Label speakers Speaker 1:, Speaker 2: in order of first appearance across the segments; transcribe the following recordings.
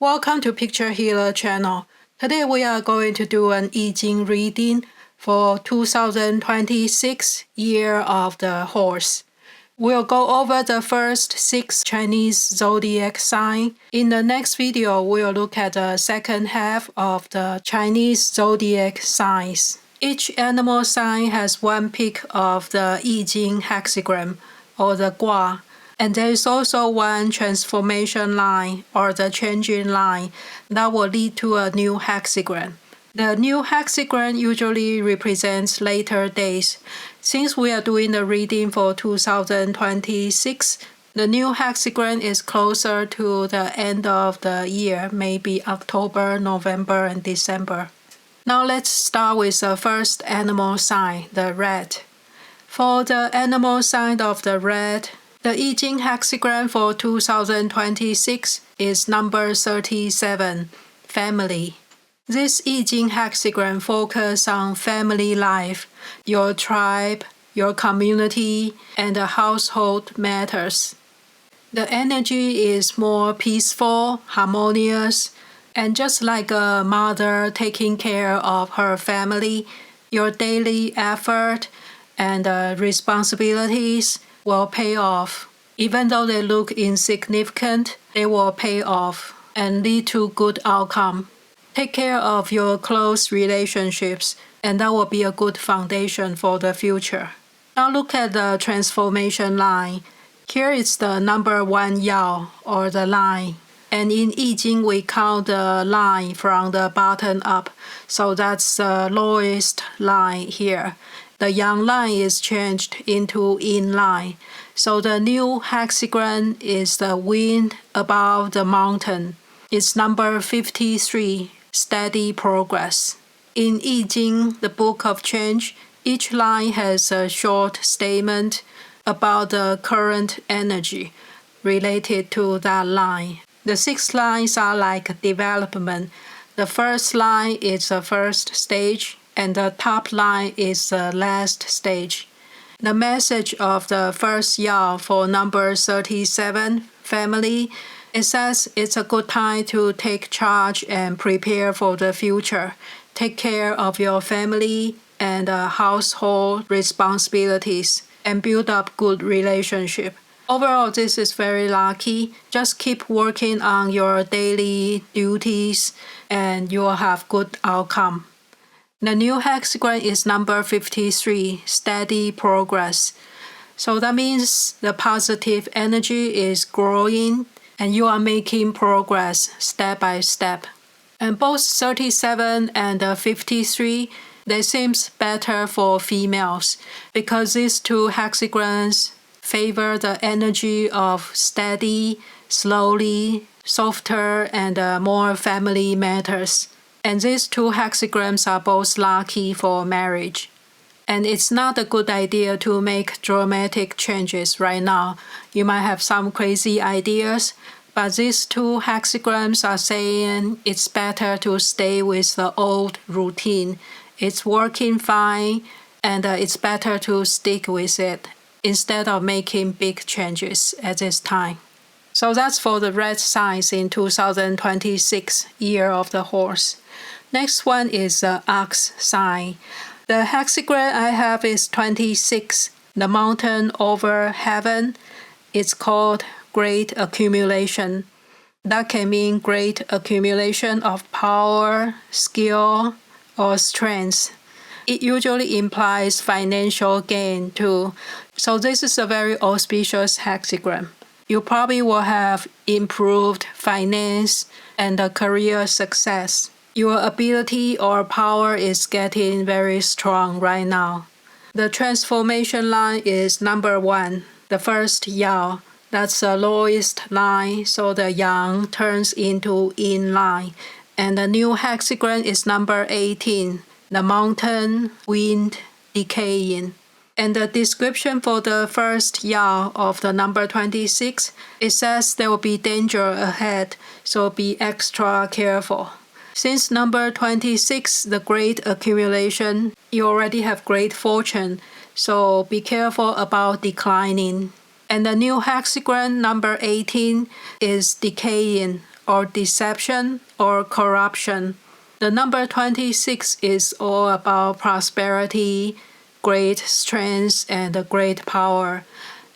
Speaker 1: Welcome to Picture Healer channel. Today we are going to do an I-Ching reading for 2026 year of the horse. We'll go over the first 6 Chinese zodiac sign. In the next video, we'll look at the second half of the Chinese zodiac signs. Each animal sign has one peak of the I-Ching hexagram or the gua. And there is also one transformation line or the changing line that will lead to a new hexagram. The new hexagram usually represents later days. Since we are doing the reading for 2026, the new hexagram is closer to the end of the year, maybe October, November, and December. Now let's start with the first animal sign, the rat. For the animal sign of the rat, the I-Ching hexagram for 2026 is number 37, family. This I-Ching hexagram focuses on family life, your tribe, your community, and the household matters. The energy is more peaceful, harmonious, and just like a mother taking care of her family, your daily effort and responsibilities will pay off. Even though they look insignificant, they will pay off and lead to good outcome. Take care of your close relationships, and that will be a good foundation for the future. Now look at the transformation line. Here is the number 1 yao, or the line. And in I-Ching, we count the line from the bottom up. So that's the lowest line here. The yang line is changed into yin line. So the new hexagram is the wind above the mountain. It's number 53, steady progress. In I-Ching, the Book of Change, each line has a short statement about the current energy related to that line. The 6 lines are like development. The first line is the first stage, and the top line is the last stage. The message of the first yao for number 37, family, it says it's a good time to take charge and prepare for the future. Take care of your family and household responsibilities and build up good relationship. Overall, this is very lucky. Just keep working on your daily duties and you'll have good outcome. The new hexagram is number 53, steady progress. So that means the positive energy is growing and you are making progress step by step. And both 37 and 53, they seems better for females because these 2 hexagrams favor the energy of steady, slowly, softer, and more family matters. And these 2 hexagrams are both lucky for marriage. And it's not a good idea to make dramatic changes right now. You might have some crazy ideas, but these 2 hexagrams are saying it's better to stay with the old routine. It's working fine, and it's better to stick with it instead of making big changes at this time. So that's for the red signs in 2026, year of the horse. Next one is the ox sign. The hexagram I have is 26, the mountain over heaven. It's called great accumulation. That can mean great accumulation of power, skill, or strength. It usually implies financial gain too. So this is a very auspicious hexagram. You probably will have improved finance and a career success. Your ability or power is getting very strong right now. The transformation line is number 1, the first yao. That's the lowest line, so the yang turns into yin line. And the new hexagram is number 18, the mountain, wind, decaying. And the description for the first yao of the number 26, it says there will be danger ahead, so be extra careful. Since number 26, the great accumulation, you already have great fortune, so be careful about declining. And the new hexagram number 18 is decaying or deception or corruption. The number 26 is all about prosperity, great strength, and great power.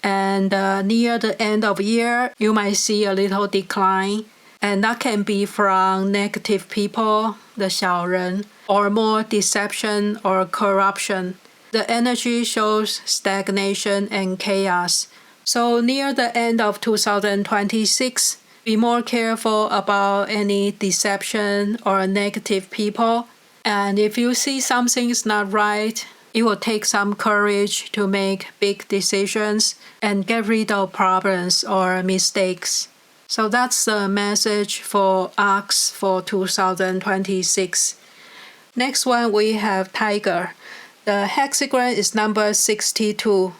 Speaker 1: And near the end of year, you might see a little decline. And that can be from negative people, the 小人, or more deception or corruption. The energy shows stagnation and chaos. So near the end of 2026, be more careful about any deception or negative people. And if you see something's not right, it will take some courage to make big decisions and get rid of problems or mistakes. So that's the message for Ox for 2026. Next one, we have Tiger. The hexagram is number 62.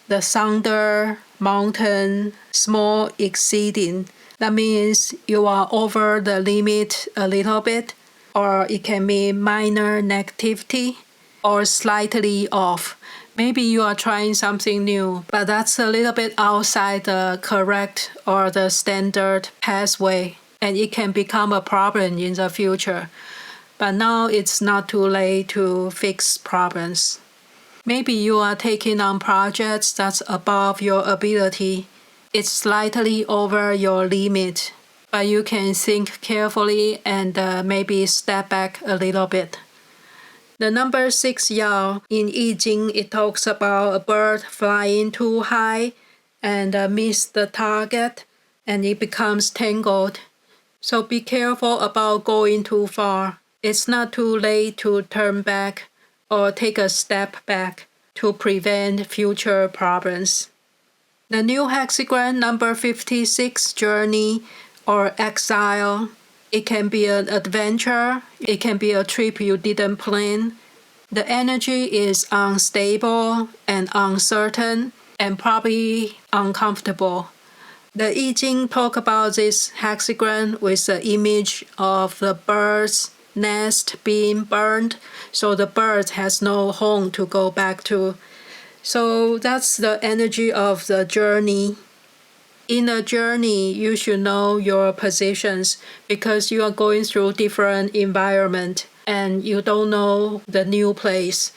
Speaker 1: The thunder, mountain, small exceeding. That means you are over the limit a little bit, or it can be minor negativity, or slightly off. Maybe you are trying something new, but that's a little bit outside the correct or the standard pathway, and it can become a problem in the future. But now it's not too late to fix problems. Maybe you are taking on projects that's above your ability. It's slightly over your limit, but you can think carefully and maybe step back a little bit. The number 6 Yao in I-Ching, it talks about a bird flying too high and miss the target, and it becomes tangled. So be careful about going too far. It's not too late to turn back or take a step back to prevent future problems. The new hexagram number 56, journey or exile. It can be an adventure. It can be a trip you didn't plan. The energy is unstable and uncertain and probably uncomfortable. The I-Ching talk about this hexagram with the image of the bird's nest being burned, so the bird has no home to go back to. So that's the energy of the journey. In a journey, you should know your positions because you are going through different environment and you don't know the new place.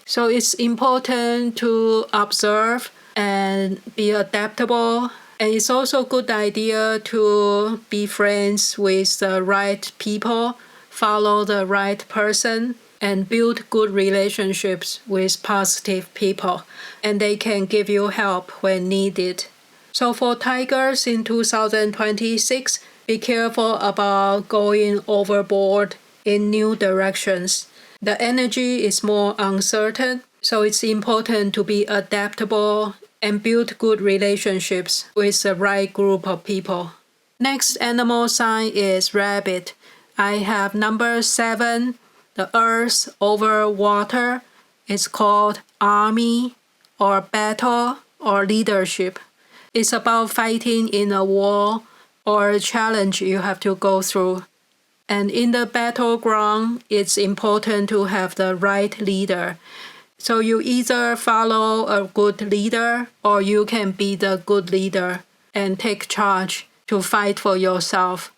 Speaker 1: So it's important to observe and be adaptable. And it's also a good idea to be friends with the right people, follow the right person, and build good relationships with positive people. And they can give you help when needed. So for tigers in 2026, be careful about going overboard in new directions. The energy is more uncertain, so it's important to be adaptable and build good relationships with the right group of people. Next animal sign is rabbit. I have number 7, the earth over water. It's called army or battle or leadership. It's about fighting in a war or a challenge you have to go through. And in the battleground, it's important to have the right leader. So you either follow a good leader or you can be the good leader and take charge to fight for yourself.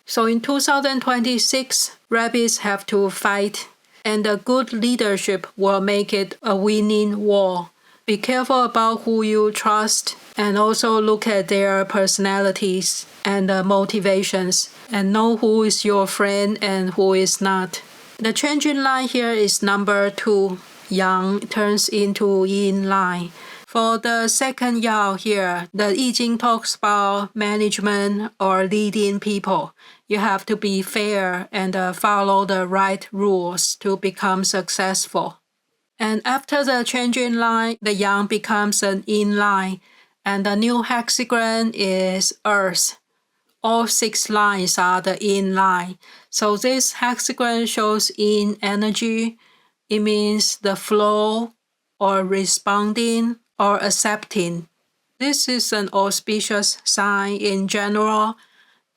Speaker 1: So in 2026, rabbits have to fight, and a good leadership will make it a winning war. Be careful about who you trust and also look at their personalities and motivations and know who is your friend and who is not. The changing line here is number 2. Yang turns into yin line. For the second Yao here, the I-Ching talks about management or leading people. You have to be fair and follow the right rules to become successful. And after the changing line, the yang becomes an yin line, and the new hexagram is earth. All 6 lines are the yin line. So this hexagram shows yin energy. It means the flow or responding or accepting. This is an auspicious sign in general.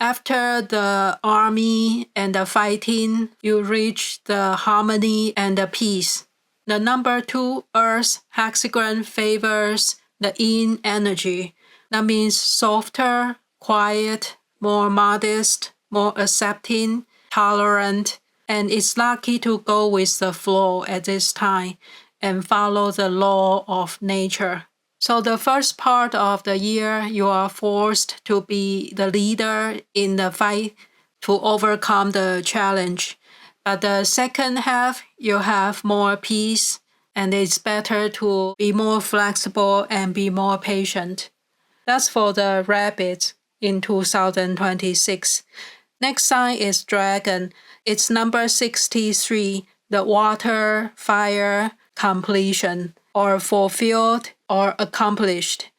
Speaker 1: After the army and the fighting, you reach the harmony and the peace. The number 2 earth hexagram favors the yin energy. That means softer, quiet, more modest, more accepting, tolerant, and it's lucky to go with the flow at this time and follow the law of nature. So the first part of the year, you are forced to be the leader in the fight to overcome the challenge. But the second half, you have more peace, and it's better to be more flexible and be more patient. That's for the rabbit in 2026. Next sign is dragon. It's number 63, the water, fire, completion, or fulfilled or accomplished.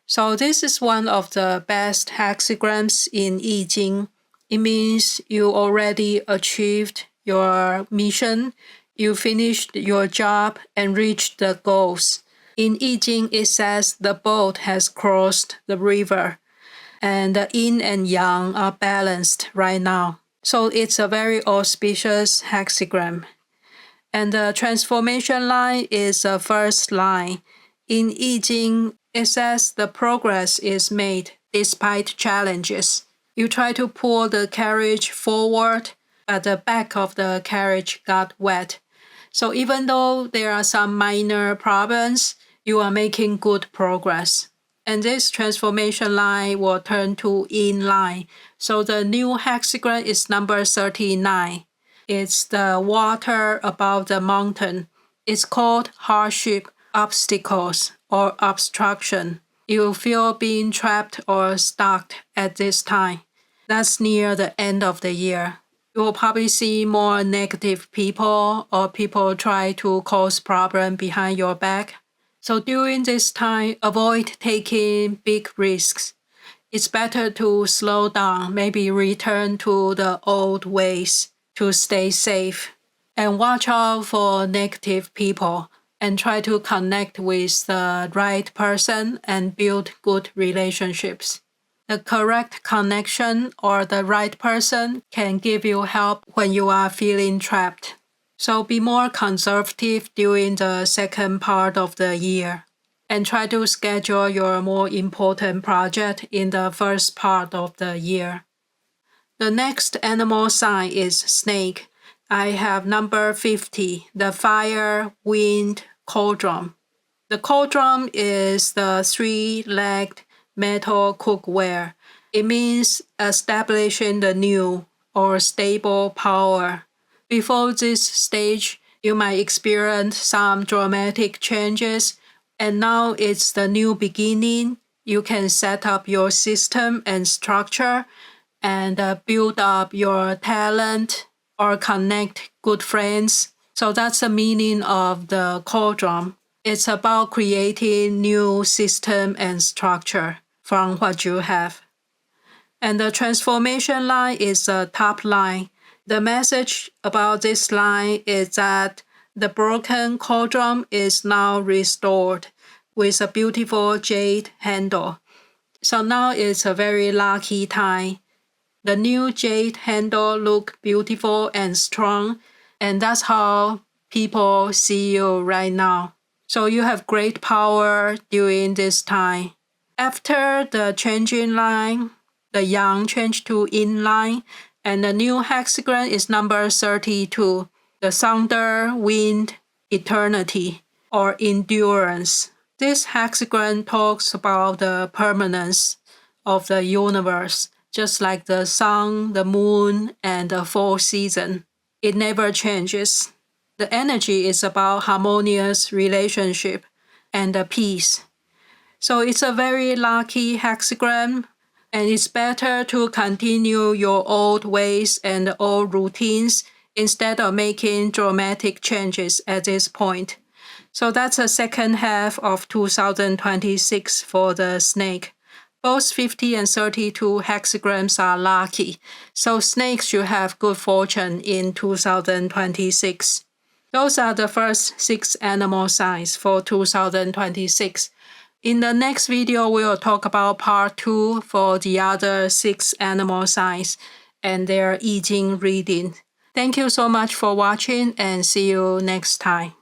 Speaker 1: So this is one of the best hexagrams in I-Ching. It means you already achieved your mission, you finished your job and reached the goals. In I-Ching, it says the boat has crossed the river and the yin and yang are balanced right now. So it's a very auspicious hexagram. And the transformation line is the first line. In I-Ching, it says the progress is made despite challenges. You try to pull the carriage forward, but the back of the carriage got wet. So even though there are some minor problems, you are making good progress. And this transformation line will turn to yin line. So the new hexagram is number 39. It's the water above the mountain. It's called hardship, obstacles, or obstruction. You feel being trapped or stuck at this time. That's near the end of the year. You will probably see more negative people or people try to cause problem behind your back. So during this time, avoid taking big risks. It's better to slow down, maybe return to the old ways to stay safe. And watch out for negative people and try to connect with the right person and build good relationships. The correct connection or the right person can give you help when you are feeling trapped. So be more conservative during the second part of the year and try to schedule your more important project in the first part of the year. The next animal sign is snake. I have number 50, the fire, wind, cauldron. The cauldron is the three-legged metal cookware. It means establishing the new or stable power. Before this stage, you might experience some dramatic changes, and now it's the new beginning. You can set up your system and structure and build up your talent or connect good friends. So that's the meaning of the cauldron. It's about creating new system and structure from what you have. And the transformation line is the top line. The message about this line is that the broken cauldron is now restored with a beautiful jade handle. So now it's a very lucky time. The new jade handle look beautiful and strong, and that's how people see you right now. So you have great power during this time. After the changing line, the yang changed to yin line, and the new hexagram is number 32, the thunder, wind, eternity, or endurance. This hexagram talks about the permanence of the universe, just like the sun, the moon, and the fall season. It never changes. The energy is about harmonious relationship and the peace. So it's a very lucky hexagram, and it's better to continue your old ways and old routines instead of making dramatic changes at this point. So that's the second half of 2026 for the snake. Both 50 and 32 hexagrams are lucky, so snakes should have good fortune in 2026. Those are the first 6 animal signs for 2026. In the next video, we will talk about part 2 for the other 6 animal signs and their I-Ching reading. Thank you so much for watching and see you next time.